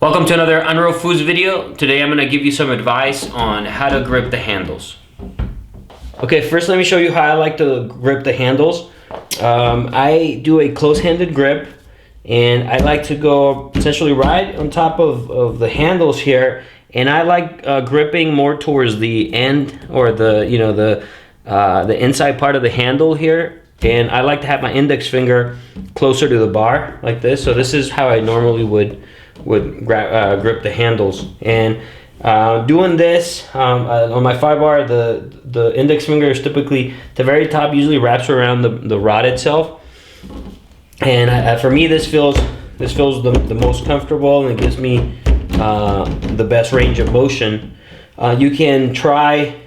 Welcome to another Unreal Foos video. Today I'm going to give you some advice on how to grip the handles. Okay, first let me show you how I like to grip the handles. I do a close-handed grip, and I like to go essentially right on top of the handles here, and I like gripping more towards the end or the inside part of the handle here, and I like to have my index finger closer to the bar like this. So this is how I normally would grip the handles, and doing this on my 5-bar, the index finger is typically the very top, usually wraps around the rod itself, and for me this feels the most comfortable, and it gives me the best range of motion. You can try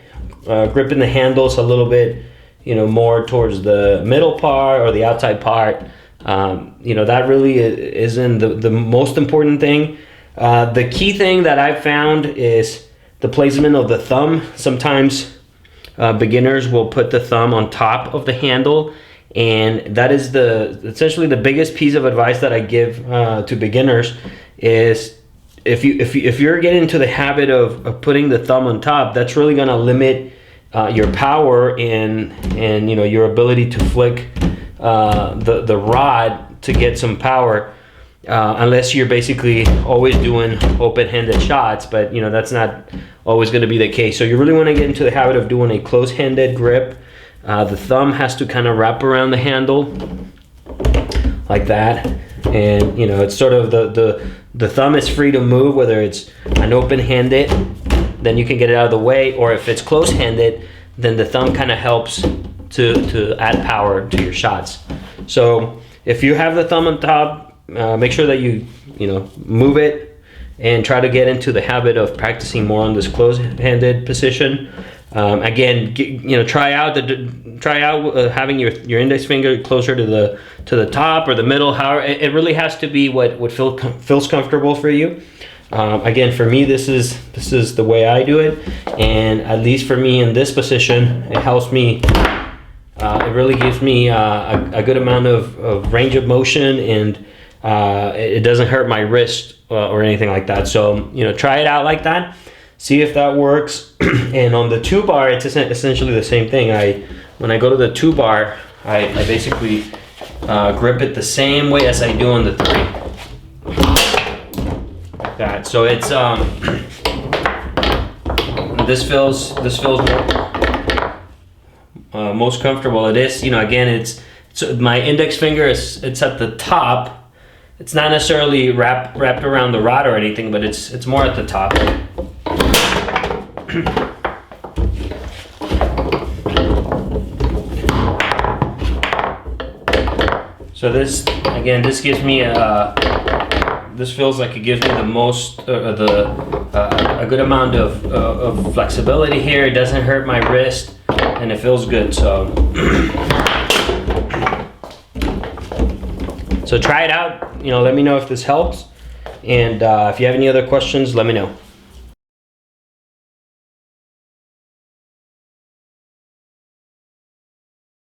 gripping the handles a little bit, more towards the middle part or the outside part. That really isn't the most important thing. The key thing that I've found is the placement of the thumb. Sometimes beginners will put the thumb on top of the handle, and that is essentially the biggest piece of advice that I give to beginners is if you're getting into the habit of putting the thumb on top, that's really going to limit your power and your ability to flick the rod to get some power, unless you're basically always doing open-handed shots, but that's not always going to be the case. So you really want to get into the habit of doing a close-handed grip. The thumb has to kind of wrap around the handle like that, and it's sort of the thumb is free to move, whether it's an open-handed, then you can get it out of the way, or if it's close-handed, then the thumb kind of helps to add power to your shots. So if you have the thumb on top, make sure that you move it and try to get into the habit of practicing more on this close-handed position. Again, try out having your index finger closer to the top or the middle. However, it really has to be what feels comfortable for you. Again, for me, this is the way I do it, and at least for me in this position, it helps me. It really gives me a good amount of range of motion, and it doesn't hurt my wrist or anything like that. So try it out like that, see if that works. And on the 2-bar, it's essentially the same thing. When I go to the 2-bar, I basically grip it the same way as I do on the 3. Like that. So it's this feels more most comfortable. It is, again, so my index finger it's at the top. It's not necessarily wrapped around the rod or anything, but it's more at the top. So this gives me this feels like it gives me the most a good amount of flexibility here. It doesn't hurt my wrist, and it feels good. So try it out. Let me know if this helps, and if you have any other questions, let me know.